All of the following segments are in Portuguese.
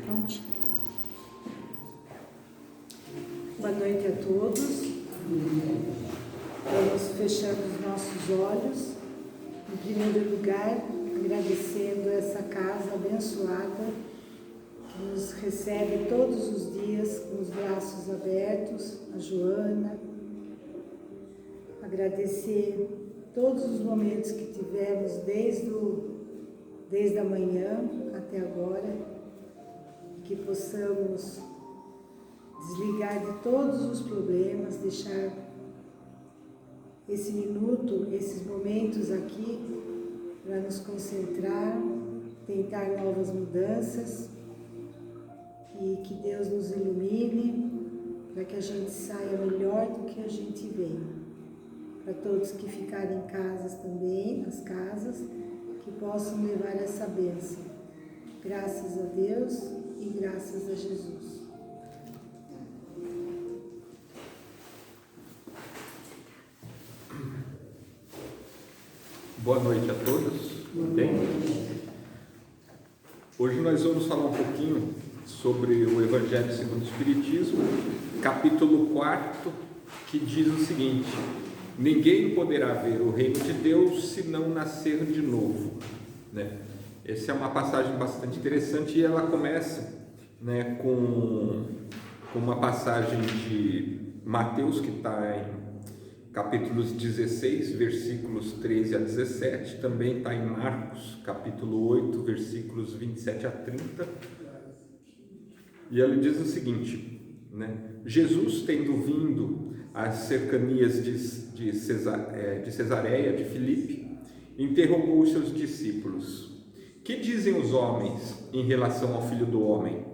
Pronto. Boa noite a todos. Vamos fechando os nossos olhos. Em primeiro lugar, agradecendo essa casa abençoada que nos recebe todos os dias com os braços abertos, a Joana. Agradecer todos os momentos que tivemos desde a manhã até agora, que possamos desligar de todos os problemas, deixar esse minuto, esses momentos aqui para nos concentrar, tentar novas mudanças e que Deus nos ilumine para que a gente saia melhor do que a gente veio. Para todos que ficarem em casas também, nas casas, que possam levar essa bênção. Graças a Deus e graças a Jesus. Boa noite a todos. Bem? Hoje nós vamos falar um pouquinho sobre o Evangelho segundo o Espiritismo, capítulo 4, que diz o seguinte: ninguém poderá ver o reino de Deus se não nascer de novo, né? Essa é uma passagem bastante interessante e ela começa, né, com uma passagem de Mateus, que está em capítulos 16, versículos 13 a 17, também está em Marcos, capítulo 8, versículos 27 a 30, e ela diz o seguinte, né? Jesus, tendo vindo às cercanias de Cesareia de Filipe, interrogou os seus discípulos: que dizem os homens em relação ao Filho do Homem?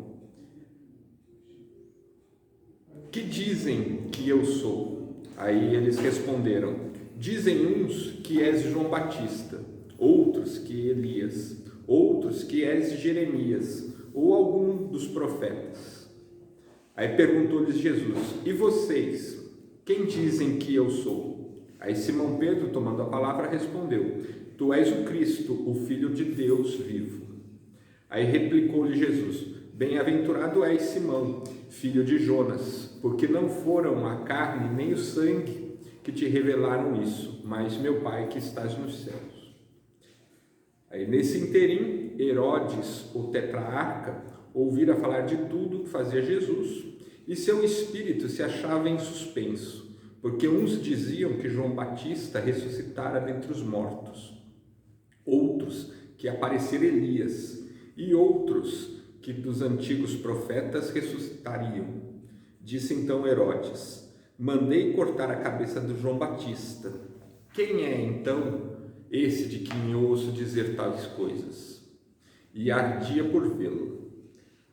Que dizem que eu sou? Aí eles responderam: dizem uns que és João Batista, outros que Elias, outros que és Jeremias, ou algum dos profetas. Aí perguntou-lhes Jesus: e vocês, quem dizem que eu sou? Aí Simão Pedro, tomando a palavra, respondeu: tu és o Cristo, o Filho de Deus vivo. Aí replicou-lhe Jesus: bem-aventurado és Simão, filho de Jonas, porque não foram a carne nem o sangue que te revelaram isso, mas meu Pai que estás nos céus. Aí nesse interim, Herodes, o tetrarca, ouvira falar de tudo que fazia Jesus, e seu espírito se achava em suspenso, porque uns diziam que João Batista ressuscitara dentre os mortos, outros que aparecera Elias, e outros que dos antigos profetas ressuscitariam. Disse então Herodes: mandei cortar a cabeça de João Batista. Quem é então esse de quem ouço dizer tais coisas? E ardia por vê-lo.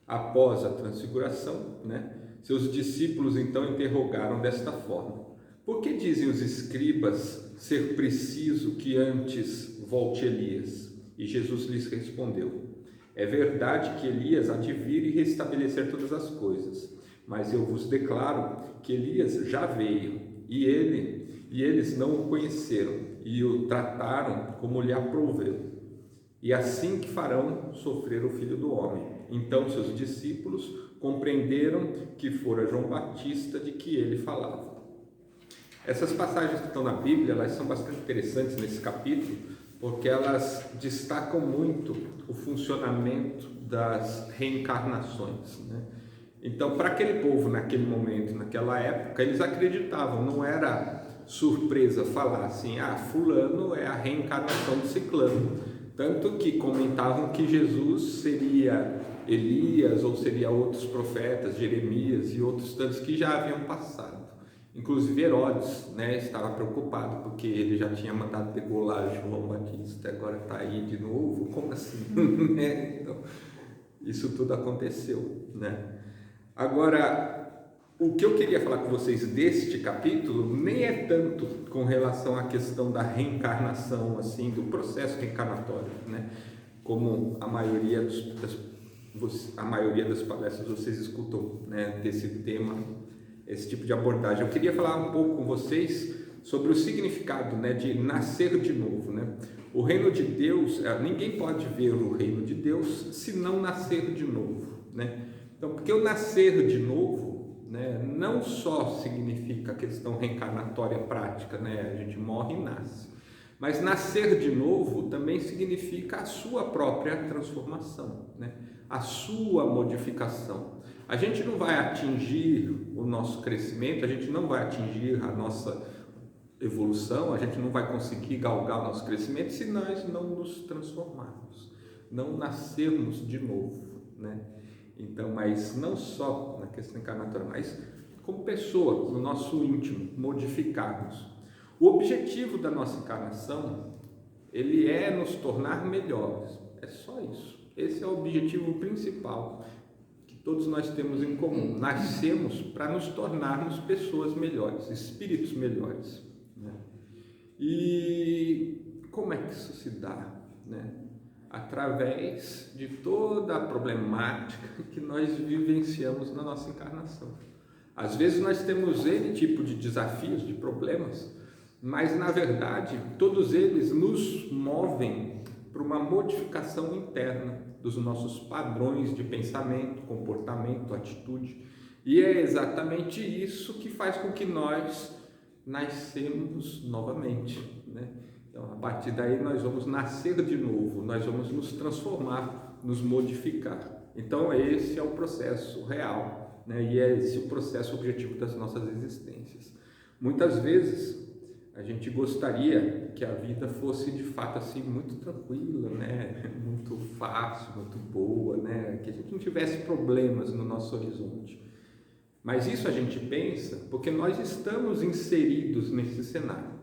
Após a transfiguração, né, seus discípulos então interrogaram desta forma: por que dizem os escribas ser preciso que antes volte Elias? E Jesus lhes respondeu: é verdade que Elias há de vir e restabelecer todas as coisas, mas eu vos declaro que Elias já veio, e eles não o conheceram, e o trataram como lhe aproveu. E assim que farão sofrer o Filho do Homem. Então seus discípulos compreenderam que fora João Batista de que ele falava. Essas passagens que estão na Bíblia, elas são bastante interessantes nesse capítulo, porque elas destacam muito o funcionamento das reencarnações, né? Então, para aquele povo, naquele momento, naquela época, eles acreditavam, não era surpresa falar assim: ah, fulano é a reencarnação de ciclano. Tanto que comentavam que Jesus seria Elias ou seria outros profetas, Jeremias e outros tantos que já haviam passado. Inclusive Herodes, né, estava preocupado porque ele já tinha mandado degolar João Batista, agora está aí de novo, como assim? Né? Então, isso tudo aconteceu, né? Agora, o que eu queria falar com vocês deste capítulo nem é tanto com relação à questão da reencarnação, assim, do processo reencarnatório, né? Como a maioria das palestras vocês escutam, né, desse tema, esse tipo de abordagem. Eu queria falar um pouco com vocês sobre o significado, né, de nascer de novo, né? O reino de Deus, ninguém pode ver o reino de Deus se não nascer de novo, né? Então, porque o nascer de novo, né, não só significa a questão reencarnatória prática, né? A gente morre e nasce. Mas nascer de novo também significa a sua própria transformação, né? A sua modificação. A gente não vai atingir o nosso crescimento, a gente não vai atingir a nossa evolução, a gente não vai conseguir galgar o nosso crescimento se nós não nos transformarmos, não nascermos de novo, né? Então, mas não só na questão encarnatória, mas como pessoa, no nosso íntimo, modificarmos. O objetivo da nossa encarnação, ele é nos tornar melhores, é só isso. Esse é o objetivo principal que todos nós temos em comum. Nascemos para nos tornarmos pessoas melhores, espíritos melhores, né? E como é que isso se dá, né? Através de toda a problemática que nós vivenciamos na nossa encarnação. Às vezes nós temos N tipo de desafios, de problemas, mas na verdade todos eles nos movem para uma modificação interna dos nossos padrões de pensamento, comportamento, atitude, e é exatamente isso que faz com que nós nascemos novamente, né? Então, a partir daí nós vamos nascer de novo, nós vamos nos transformar, nos modificar. Então esse é o processo real, né? E é esse o processo objetivo das nossas existências. Muitas vezes a gente gostaria que a vida fosse de fato assim muito tranquila, né? Muito fácil, muito boa, né? Que a gente não tivesse problemas no nosso horizonte. Mas isso a gente pensa porque nós estamos inseridos nesse cenário.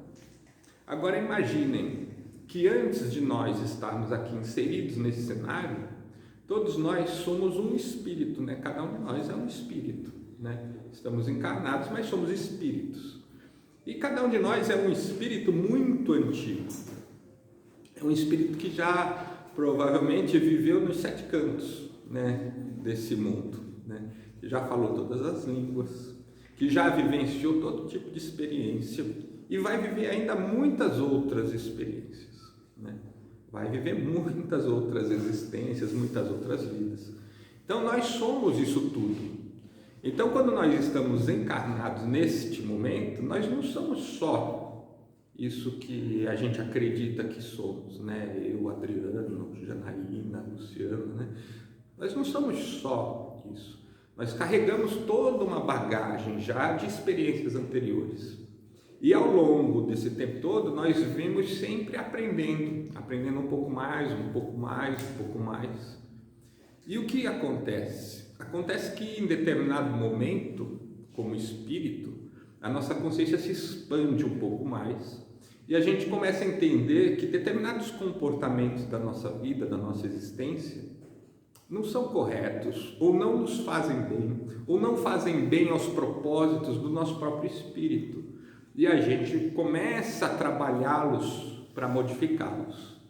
Agora imaginem que antes de nós estarmos aqui inseridos nesse cenário, todos nós somos um espírito, né? Cada um de nós é um espírito, né? Estamos encarnados, mas somos espíritos. E cada um de nós é um espírito muito antigo. É um espírito que já provavelmente viveu nos 7 cantos, né, desse mundo, né? Que já falou todas as línguas, que já vivenciou todo tipo de experiência e vai viver ainda muitas outras experiências, né? Vai viver muitas outras existências, muitas outras vidas. Então nós somos isso tudo. Então, quando nós estamos encarnados neste momento, nós não somos só isso que a gente acredita que somos, né? Eu, Adriano, Janaína, Luciano, né? Nós não somos só isso. Nós carregamos toda uma bagagem já de experiências anteriores. E ao longo desse tempo todo, nós vimos sempre aprendendo um pouco mais, um pouco mais, um pouco mais. E o que acontece? Acontece que em determinado momento, como espírito, a nossa consciência se expande um pouco mais e a gente começa a entender que determinados comportamentos da nossa vida, da nossa existência, não são corretos, ou não nos fazem bem, ou não fazem bem aos propósitos do nosso próprio espírito. E a gente começa a trabalhá-los para modificá-los.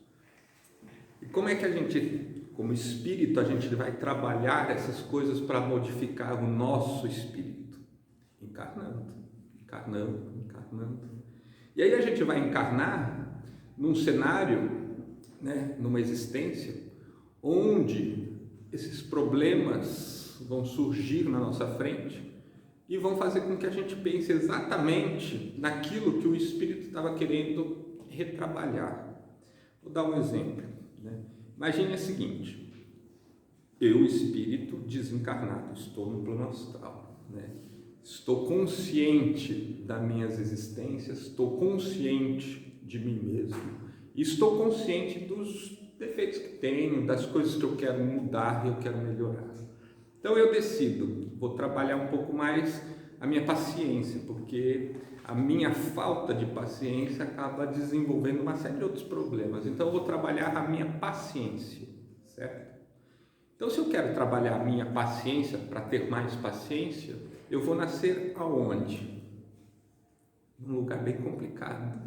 E como é que a gente, como espírito, a gente vai trabalhar essas coisas para modificar o nosso espírito? Encarnando, encarnando, encarnando. E aí a gente vai encarnar num cenário, né, numa existência, onde esses problemas vão surgir na nossa frente e vão fazer com que a gente pense exatamente naquilo que o espírito estava querendo retrabalhar. Vou dar um exemplo, né? Imagine o seguinte: eu, espírito desencarnado, estou no plano astral, né? Estou consciente das minhas existências, estou consciente de mim mesmo, estou consciente dos defeitos que tenho, das coisas que eu quero mudar e eu quero melhorar. Então eu decido, vou trabalhar um pouco mais a minha paciência, porque a minha falta de paciência acaba desenvolvendo uma série de outros problemas. Então eu vou trabalhar a minha paciência, certo? Então se eu quero trabalhar a minha paciência para ter mais paciência, eu vou nascer aonde? Num lugar bem complicado.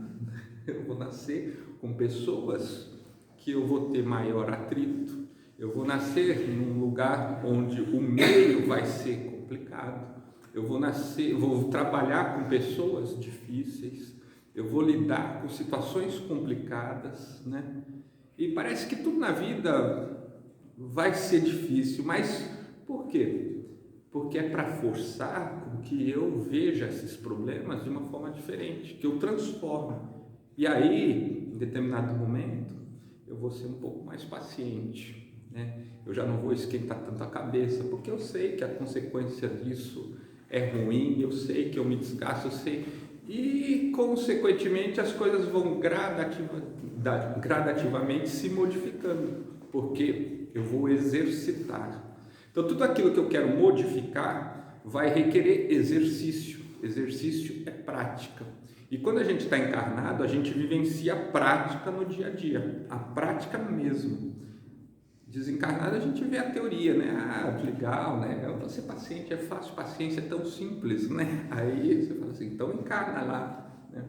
Eu vou nascer com pessoas que eu vou ter maior atrito. Eu vou nascer num lugar onde o meio vai ser complicado. Eu vou trabalhar com pessoas difíceis. eu vou lidar com situações complicadas, né? E parece que tudo na vida vai ser difícil, mas por quê? Porque é para forçar com que eu veja esses problemas de uma forma diferente, que eu transforme. E aí, em determinado momento, eu vou ser um pouco mais paciente, né? Eu já não vou esquentar tanto a cabeça, porque eu sei que a consequência disso é ruim, eu sei que eu me desgasto, eu sei. E, consequentemente, as coisas vão gradativamente se modificando, porque eu vou exercitar. Então, tudo aquilo que eu quero modificar vai requerer exercício. Exercício é prática. E quando a gente está encarnado, a gente vivencia a prática no dia a dia, a prática mesmo. Desencarnado, a gente vê a teoria, né? Ah, legal, né? Então, ser paciente é fácil, paciência é tão simples, né? Aí você fala assim, então encarna lá, né?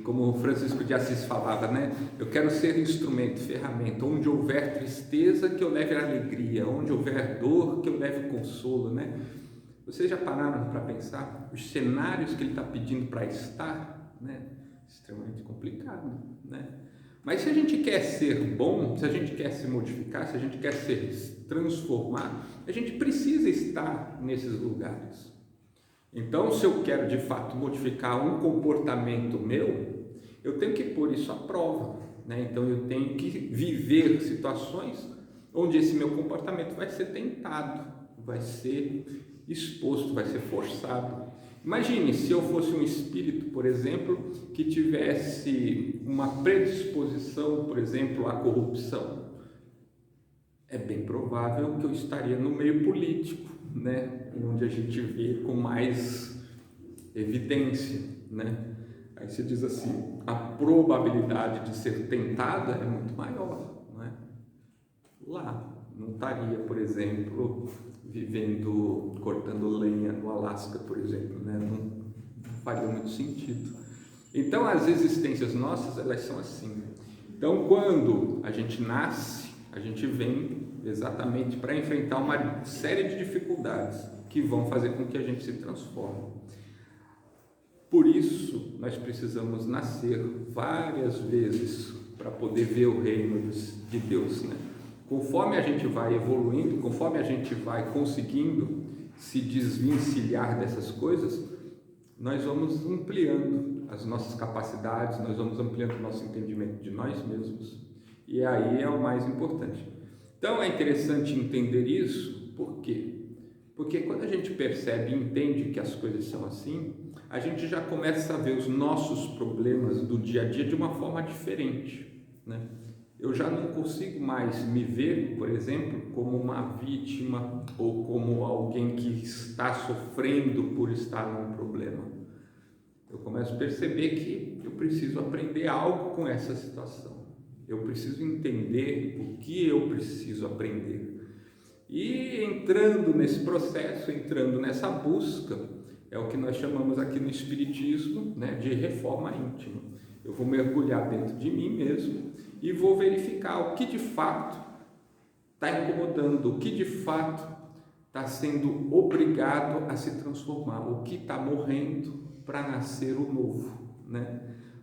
Como o Francisco de Assis falava, né? Eu quero ser instrumento, ferramenta, onde houver tristeza, que eu leve alegria, onde houver dor, que eu leve consolo, né? Vocês já pararam para pensar os cenários que ele está pedindo para estar, né? Extremamente complicado, né? Mas se a gente quer ser bom, se a gente quer se modificar, se a gente quer se transformar, a gente precisa estar nesses lugares. Então, se eu quero de fato modificar um comportamento meu, eu tenho que pôr isso à prova, né? Então, eu tenho que viver situações onde esse meu comportamento vai ser tentado, vai ser exposto, vai ser forçado. Imagine se eu fosse um espírito, por exemplo, que tivesse uma predisposição, por exemplo, à corrupção. É bem provável que eu estaria no meio político, né? Onde a gente vê com mais evidência, né? Aí você diz assim, a probabilidade de ser tentada é muito maior, não é? Lá, não estaria, por exemplo, vivendo, cortando lenha no Alasca, por exemplo, né? Não faria muito sentido. Então, as existências nossas, elas são assim. Então, quando a gente nasce, a gente vem exatamente para enfrentar uma série de dificuldades que vão fazer com que a gente se transforme. Por isso, nós precisamos nascer várias vezes para poder ver o reino de Deus, né? Conforme a gente vai evoluindo, conforme a gente vai conseguindo se desvencilhar dessas coisas, nós vamos ampliando as nossas capacidades, nós vamos ampliando o nosso entendimento de nós mesmos. E aí é o mais importante. Então é interessante entender isso, por quê? Porque quando a gente percebe e entende que as coisas são assim, a gente já começa a ver os nossos problemas do dia a dia de uma forma diferente, né? Eu já não consigo mais me ver, por exemplo, como uma vítima ou como alguém que está sofrendo por estar num problema. Eu começo a perceber que eu preciso aprender algo com essa situação. Eu preciso entender o que eu preciso aprender. E entrando nesse processo, entrando nessa busca, é o que nós chamamos aqui no Espiritismo, né, de reforma íntima. Eu vou mergulhar dentro de mim mesmo e vou verificar o que de fato está incomodando, o que de fato está sendo obrigado a se transformar, o que está morrendo para nascer o novo, né?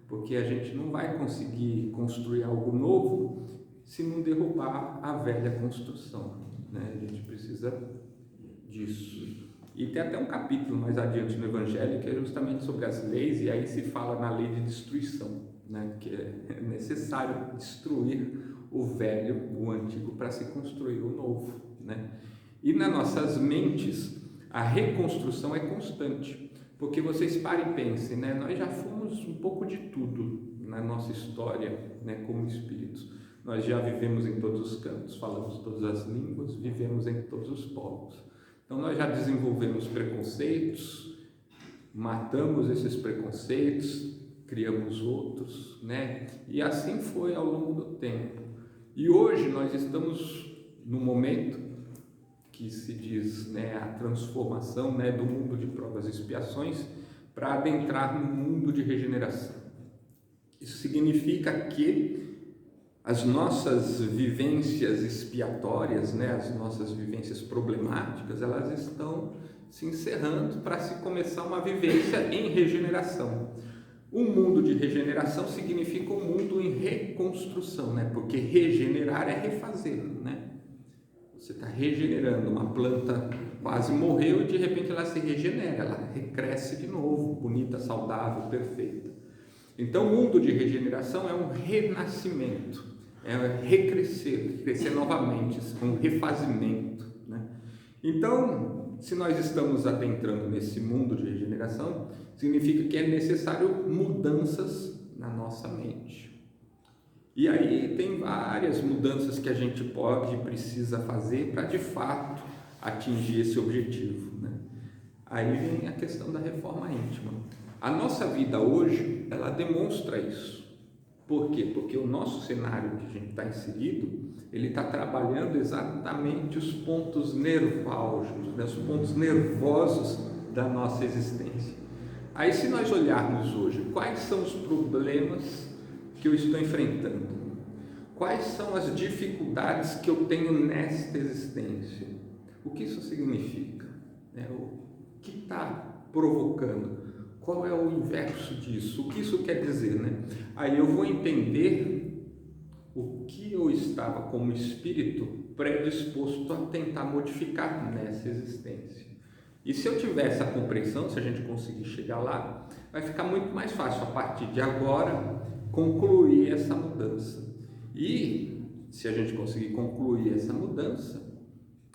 Porque a gente não vai conseguir construir algo novo se não derrubar a velha construção, né? A gente precisa disso. E tem até um capítulo mais adiante no Evangelho que é justamente sobre as leis, e aí se fala na lei de destruição, né? Que é necessário destruir o velho, o antigo, para se construir o novo, né? E nas nossas mentes a reconstrução é constante, porque vocês parem e pensem, né? Nós já fomos um pouco de tudo na nossa história, né? Como espíritos, nós já vivemos em todos os cantos, falamos todas as línguas, vivemos em todos os povos. Então nós já desenvolvemos preconceitos, matamos esses preconceitos, criamos outros, né? E assim foi ao longo do tempo. E hoje nós estamos no momento que se diz, né, a transformação, né, do mundo de provas e expiações para adentrar no mundo de regeneração. Isso significa que as nossas vivências expiatórias, né, as nossas vivências problemáticas, elas estão se encerrando para se começar uma vivência em regeneração. Um mundo de regeneração significa um mundo em reconstrução, né? Porque regenerar é refazer, né? Você está regenerando uma planta, quase morreu e de repente ela se regenera, ela recresce de novo, bonita, saudável, perfeita. Então, o mundo de regeneração é um renascimento, é recrescer, crescer novamente, um refazimento, né? Então, se nós estamos adentrando nesse mundo de regeneração, significa que é necessário mudanças na nossa mente. E aí tem várias mudanças que a gente pode e precisa fazer para de fato atingir esse objetivo, né? Aí vem a questão da reforma íntima. A nossa vida hoje, ela demonstra isso. Por quê? Porque o nosso cenário que a gente está inserido, ele está trabalhando exatamente os pontos nerválgicos, né? Os pontos nervosos da nossa existência. Aí, se nós olharmos hoje, quais são os problemas que eu estou enfrentando? Quais são as dificuldades que eu tenho nesta existência? O que isso significa? O que está provocando? Qual é o inverso disso? O que isso quer dizer, né? Aí eu vou entender o que eu estava como espírito predisposto a tentar modificar nessa existência. E se eu tiver essa compreensão, se a gente conseguir chegar lá, vai ficar muito mais fácil a partir de agora concluir essa mudança. E se a gente conseguir concluir essa mudança,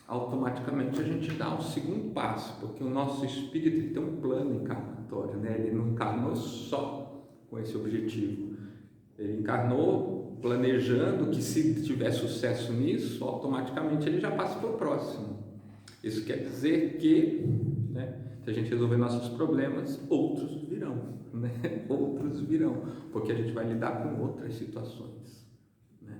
automaticamente a gente dá um segundo passo, porque o nosso espírito tem um plano encarnatório, né? Ele não encarnou só com esse objetivo, ele encarnou planejando que se tiver sucesso nisso, automaticamente ele já passa para o próximo. Isso quer dizer que, né, se a gente resolver nossos problemas, outros virão, né? Outros virão, porque a gente vai lidar com outras situações, né?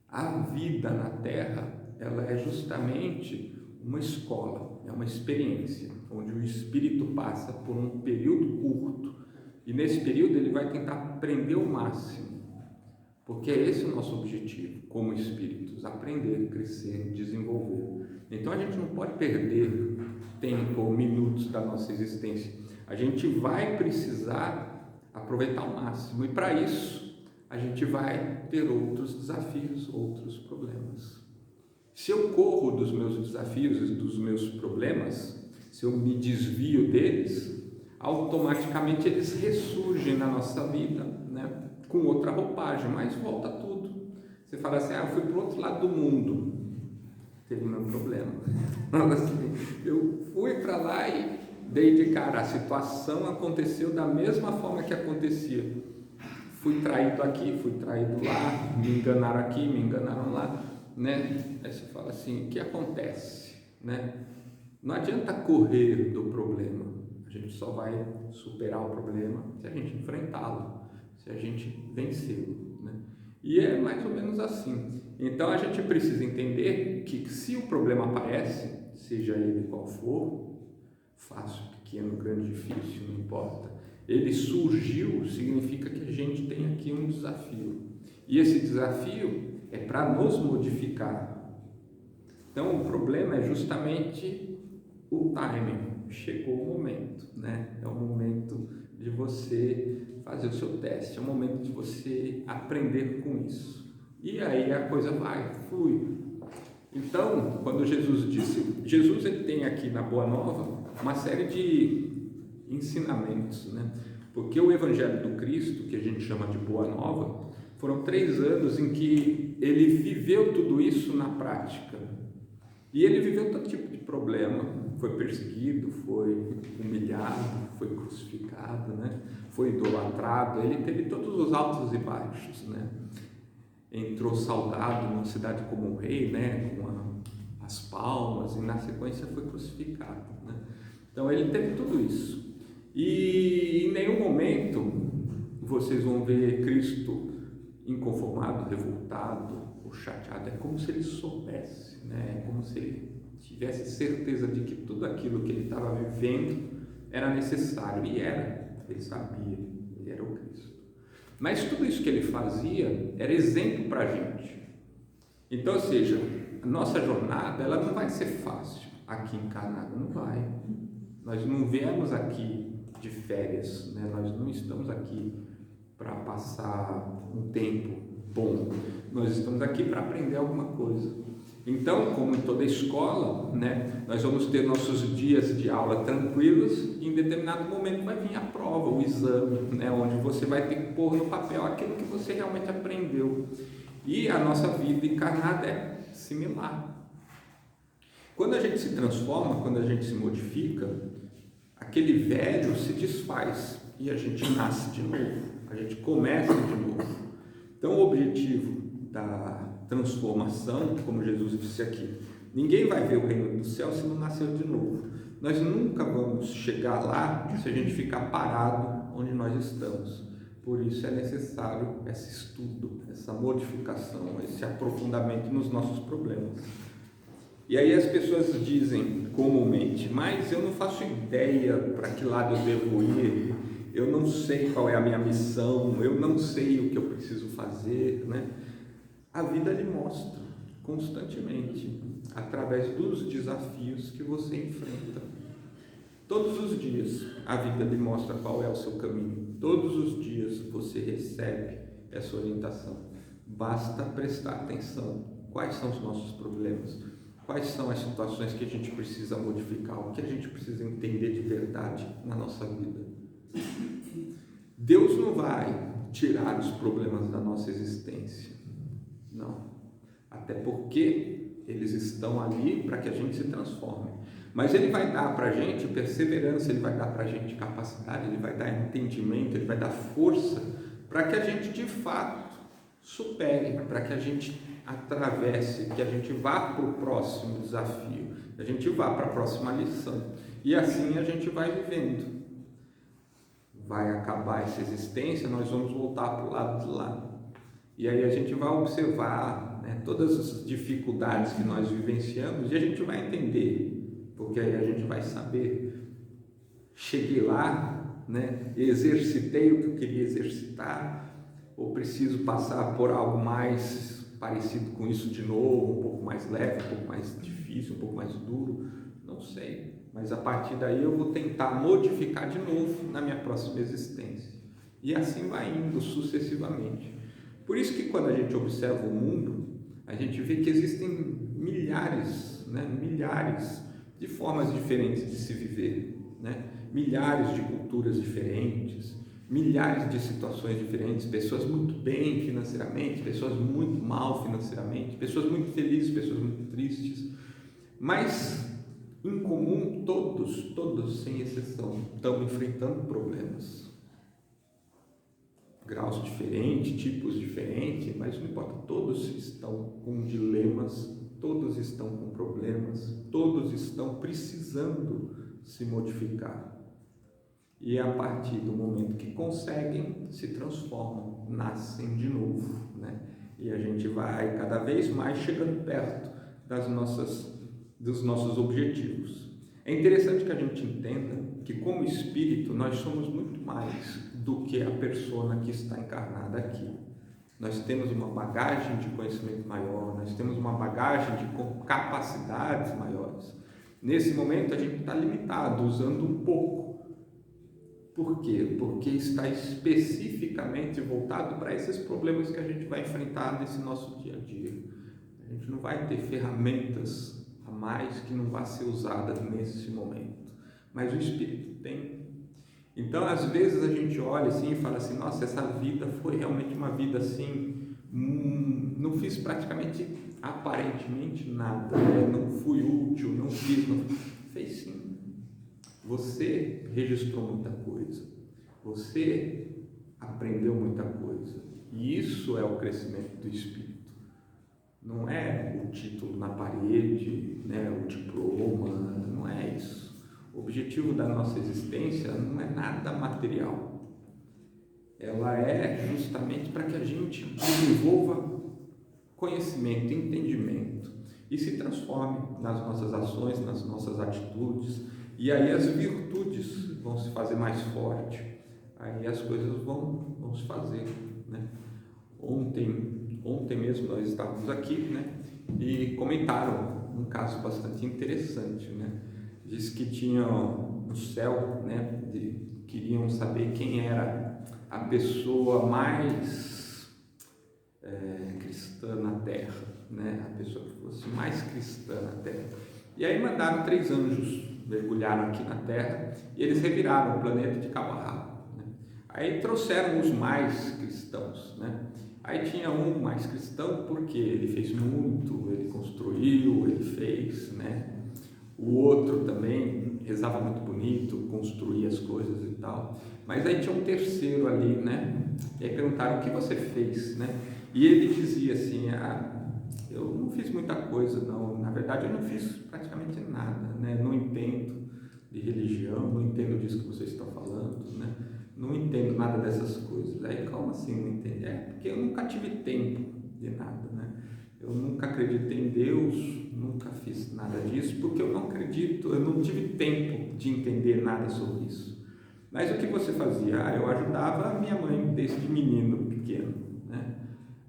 A vida na Terra, ela é justamente uma escola, é uma experiência, onde o espírito passa por um período curto, e nesse período ele vai tentar aprender o máximo, porque é esse o nosso objetivo, como espíritos, aprender, crescer, desenvolver. Então a gente não pode perder tempo ou minutos da nossa existência, a gente vai precisar aproveitar o máximo, e para isso a gente vai ter outros desafios, outros problemas. Se eu corro dos meus desafios e dos meus problemas, se eu me desvio deles, automaticamente eles ressurgem na nossa vida, né? Com outra roupagem, mas volta tudo. Você fala assim, eu fui para o outro lado do mundo, teve o meu problema. Eu fui para lá e dei de cara, a situação aconteceu da mesma forma que acontecia. Fui traído aqui, fui traído lá, me enganaram aqui, me enganaram lá, né? Aí você fala assim, o que acontece, né? Não adianta correr do problema, a gente só vai superar o problema se a gente enfrentá-lo, se a gente vencê-lo, né? E é mais ou menos assim. Então a gente precisa entender que se o problema aparece, seja ele qual for, fácil, pequeno, grande, difícil, não importa, ele surgiu, significa que a gente tem aqui um desafio, e esse desafio é para nos modificar. Então o problema é justamente o timing, chegou o momento, né? É o momento de você fazer o seu teste, é o momento de você aprender com isso, e aí a coisa vai, flui. Então, quando Jesus disse, Jesus ele tem aqui na Boa Nova uma série de ensinamentos, né? Porque o Evangelho do Cristo, que a gente chama de Boa Nova, foram 3 anos em que ele viveu tudo isso na prática. E ele viveu todo tipo de problema, foi perseguido, foi humilhado, foi crucificado, né? Foi idolatrado, ele teve todos os altos e baixos, né? Entrou saudado numa cidade como um rei, né? Com as palmas, e na sequência foi crucificado, né? Então ele teve tudo isso. E em nenhum momento vocês vão ver Cristo inconformado, revoltado ou chateado. É como se ele soubesse, né? É como se ele tivesse certeza de que tudo aquilo que ele estava vivendo era necessário, e era, ele sabia, ele era o Cristo. Mas tudo isso que ele fazia era exemplo para a gente. Então, ou seja, a nossa jornada, ela não vai ser fácil aqui encarnada, não vai. Nós não viemos aqui de férias, né? Nós não estamos aqui para passar um tempo bom, nós estamos aqui para aprender alguma coisa. Então, como em toda escola, né, nós vamos ter nossos dias de aula tranquilos e em determinado momento vai vir a prova, o exame, né, onde você vai ter que pôr no papel aquilo que você realmente aprendeu. E a nossa vida encarnada é similar. Quando a gente se transforma, quando a gente se modifica, aquele velho se desfaz e a gente nasce de novo, a gente começa de novo. Então, o objetivo da transformação, como Jesus disse aqui, ninguém vai ver o reino do céu se não nascer de novo. Nós nunca vamos chegar lá se a gente ficar parado onde nós estamos. Por isso é necessário esse estudo, essa modificação, esse aprofundamento nos nossos problemas. E aí as pessoas dizem comumente, mas eu não faço ideia para que lado eu devo ir, eu não sei qual é a minha missão, eu não sei o que eu preciso fazer, né? A vida lhe mostra constantemente, através dos desafios que você enfrenta. Todos os dias a vida lhe mostra qual é o seu caminho, todos os dias você recebe essa orientação. Basta prestar atenção, quais são os nossos problemas, quais são as situações que a gente precisa modificar, o que a gente precisa entender de verdade na nossa vida. Deus não vai tirar os problemas da nossa existência, não, até porque eles estão ali para que a gente se transforme, mas Ele vai dar para a gente perseverança, Ele vai dar para a gente capacidade, Ele vai dar entendimento, Ele vai dar força para que a gente de fato supere, para que a gente atravesse, que a gente vá para o próximo desafio, que a gente vá para a próxima lição, e assim a gente vai vivendo. Vai acabar essa existência, nós vamos voltar para o lado de lá. E aí a gente vai observar, né, todas as dificuldades que nós vivenciamos e a gente vai entender, porque aí a gente vai saber, cheguei lá, né, exercitei o que eu queria exercitar, ou preciso passar por algo mais parecido com isso de novo, um pouco mais leve, um pouco mais difícil, um pouco mais duro, não sei. Mas a partir daí eu vou tentar modificar de novo na minha próxima existência. E assim vai indo sucessivamente. Por isso que quando a gente observa o mundo, a gente vê que existem milhares de formas diferentes de se viver, né? Milhares de culturas diferentes, milhares de situações diferentes, pessoas muito bem financeiramente, pessoas muito mal financeiramente, pessoas muito felizes, pessoas muito tristes, mas em comum todos sem exceção, estão enfrentando problemas, graus diferentes, tipos diferentes, mas não importa, todos estão com dilemas, todos estão com problemas, todos estão precisando se modificar. E a partir do momento que conseguem, se transformam, nascem de novo, né? E a gente vai cada vez mais chegando perto dos nossos objetivos. É interessante que a gente entenda que, como espírito, nós somos muito mais do que a persona que está encarnada aqui. Nós temos uma bagagem de conhecimento maior, nós temos uma bagagem de capacidades maiores. Nesse momento a gente está limitado, usando um pouco. Por quê? Porque está especificamente voltado para esses problemas que a gente vai enfrentar nesse nosso dia a dia. A gente não vai ter ferramentas a mais que não vá ser usada nesse momento, mas o Espírito tem. Então, às vezes a gente olha assim e fala assim, nossa, essa vida foi realmente uma vida assim, não fiz praticamente, aparentemente nada, né? Não fui útil, não fiz, não... Fez sim. Você registrou muita coisa, você aprendeu muita coisa, e isso é o crescimento do Espírito. Não é o título na parede, né, o diploma, não é isso. O objetivo da nossa existência não é nada material. Ela é justamente para que a gente desenvolva conhecimento, entendimento e se transforme nas nossas ações, nas nossas atitudes, e aí as virtudes vão se fazer mais fortes, aí as coisas vão se fazer, né? Ontem mesmo nós estávamos aqui, né, e comentaram um caso bastante interessante, né, diz que tinham no céu, né, queriam saber quem era a pessoa mais cristã na Terra, né, a pessoa que fosse mais cristã na Terra. E aí mandaram 3 anjos, mergulharam aqui na Terra e eles reviraram o planeta de cabo a rabo, né? Aí trouxeram os mais cristãos, né? Aí tinha um mais cristão porque ele fez muito, ele construiu, ele fez, né? O outro também rezava muito bonito, construía as coisas e tal. Mas aí tinha um terceiro ali, né? E aí perguntaram: o que você fez, né? E ele dizia assim: eu não fiz muita coisa, não. Na verdade, eu não fiz praticamente nada, né? Não entendo de religião, não entendo disso que vocês estão falando, né? Não entendo nada dessas coisas. Aí, como assim não entende? Porque eu nunca tive tempo de nada, né? Eu nunca acreditei em Deus, nunca fiz nada disso, porque eu não acredito, eu não tive tempo de entender nada sobre isso. Mas o que você fazia? Eu ajudava a minha mãe desde menino pequeno, né?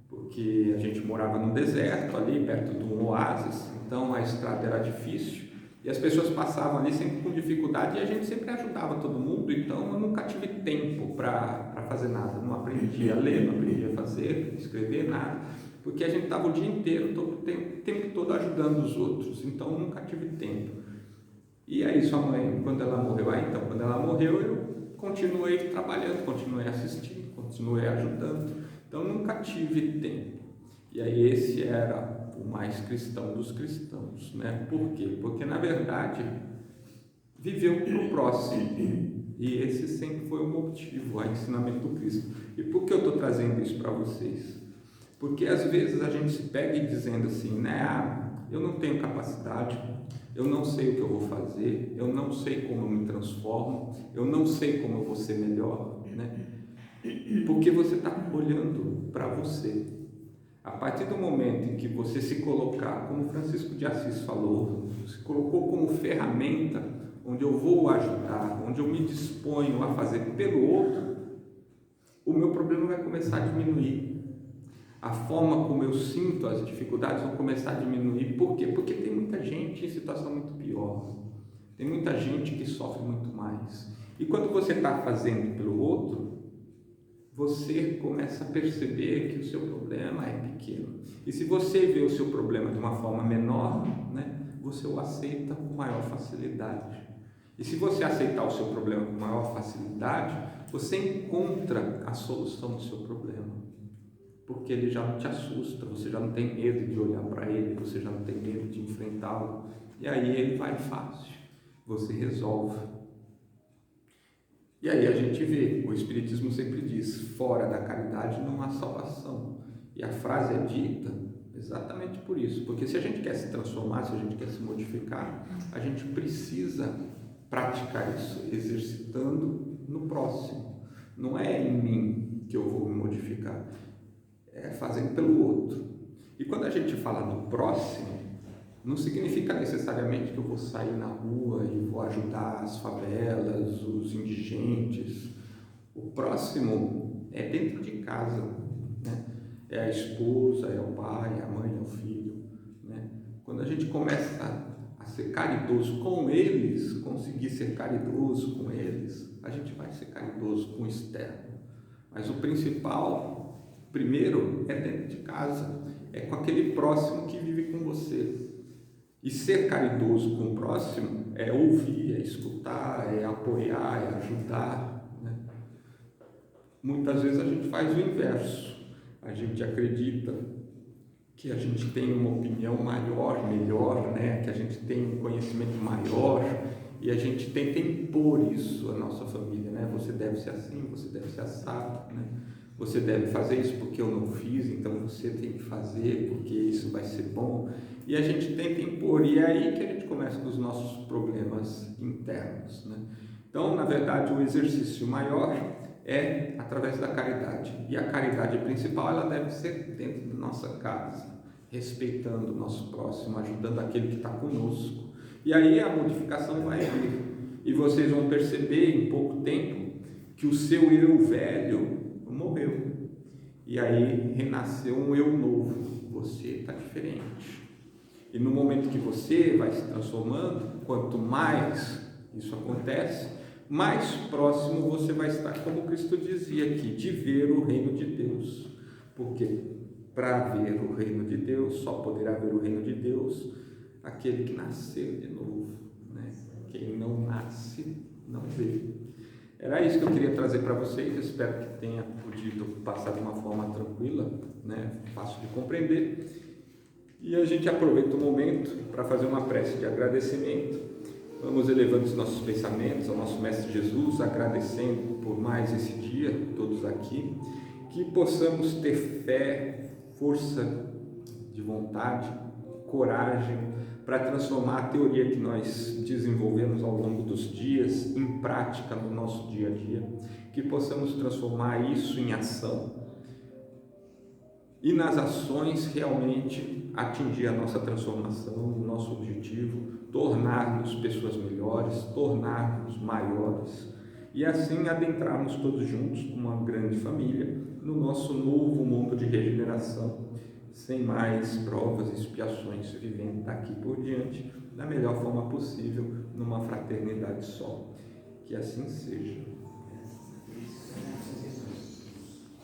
Porque a gente morava no deserto, ali perto de um oásis, então a estrada era difícil e as pessoas passavam ali sempre com dificuldade e a gente sempre ajudava todo mundo. Então eu nunca tive tempo para fazer nada, não aprendi a ler, não aprendi a fazer, escrever, nada, porque a gente estava o dia inteiro, o tempo todo ajudando os outros, então eu nunca tive tempo. E aí sua mãe, quando ela morreu? Então quando ela morreu eu continuei trabalhando, continuei assistindo, continuei ajudando. Então nunca tive tempo. E aí esse era o mais cristão dos cristãos, né? Por quê? Porque na verdade viveu para o próximo. E esse sempre foi o motivo, o ensinamento do Cristo. E por que eu estou trazendo isso para vocês? Porque às vezes a gente se pega e dizendo assim, né? Eu não tenho capacidade, eu não sei o que eu vou fazer, eu não sei como eu me transformo, eu não sei como eu vou ser melhor, né? Porque você está olhando para você. A partir do momento em que você se colocar, como Francisco de Assis falou, se colocou como ferramenta, onde eu vou ajudar, onde eu me disponho a fazer pelo outro, o meu problema vai começar a diminuir. A forma como eu sinto as dificuldades vão começar a diminuir. Por quê? Porque tem muita gente em situação muito pior. Tem muita gente que sofre muito mais. E quando você está fazendo pelo outro, você começa a perceber que o seu problema é pequeno. E se você vê o seu problema de uma forma menor, né, você o aceita com maior facilidade. E se você aceitar o seu problema com maior facilidade, você encontra a solução do seu problema. Porque ele já não te assusta, você já não tem medo de olhar para ele, você já não tem medo de enfrentá-lo. E aí ele vai fácil, você resolve. E aí a gente vê, o Espiritismo sempre diz, fora da caridade não há salvação. E a frase é dita exatamente por isso, porque se a gente quer se transformar, se a gente quer se modificar, a gente precisa praticar isso, exercitando no próximo. Não é em mim que eu vou me modificar, é fazendo pelo outro. E quando a gente fala no próximo, não significa necessariamente que eu vou sair na rua e vou ajudar as favelas, os indigentes. O próximo é dentro de casa, né? É a esposa, é o pai, é a mãe, é o filho, né? Quando a gente começa a ser caridoso com eles, conseguir ser caridoso com eles, a gente vai ser caridoso com o externo. Mas o principal, primeiro, é dentro de casa, é com aquele próximo que vive com você. E ser caridoso com o próximo é ouvir, é escutar, é apoiar, é ajudar, né? Muitas vezes a gente faz o inverso. A gente acredita que a gente tem uma opinião maior, melhor, né? Que a gente tem um conhecimento maior e a gente tenta impor isso à nossa família, né? Você deve ser assim, você deve ser assado, né? Você deve fazer isso porque eu não fiz, então você tem que fazer porque isso vai ser bom. E a gente tenta impor, e é aí que a gente começa com os nossos problemas internos, né? Então, na verdade, o exercício maior é através da caridade. E a caridade principal, ela deve ser dentro da nossa casa, respeitando o nosso próximo, ajudando aquele que está conosco. E aí a modificação vai vir. E vocês vão perceber em pouco tempo que o seu eu velho morreu. E aí renasceu um eu novo. Você está diferente. E no momento que você vai se transformando, quanto mais isso acontece, mais próximo você vai estar, como Cristo dizia aqui, de ver o reino de Deus. Porque para ver o reino de Deus, só poderá ver o reino de Deus aquele que nasceu de novo, né? Quem não nasce, não vê. Era isso que eu queria trazer para vocês. Eu espero que tenha podido passar de uma forma tranquila, né? Fácil de compreender. E a gente aproveita o momento para fazer uma prece de agradecimento. Vamos elevando os nossos pensamentos ao nosso Mestre Jesus, agradecendo por mais esse dia, todos aqui, que possamos ter fé, força de vontade, coragem para transformar a teoria que nós desenvolvemos ao longo dos dias em prática no nosso dia a dia, que possamos transformar isso em ação e nas ações realmente atingir a nossa transformação, o nosso objetivo, tornar-nos pessoas melhores, tornar-nos maiores e assim adentrarmos todos juntos, como uma grande família, no nosso novo mundo de regeneração, sem mais provas e expiações, vivendo daqui por diante da melhor forma possível, numa fraternidade só. Que assim seja.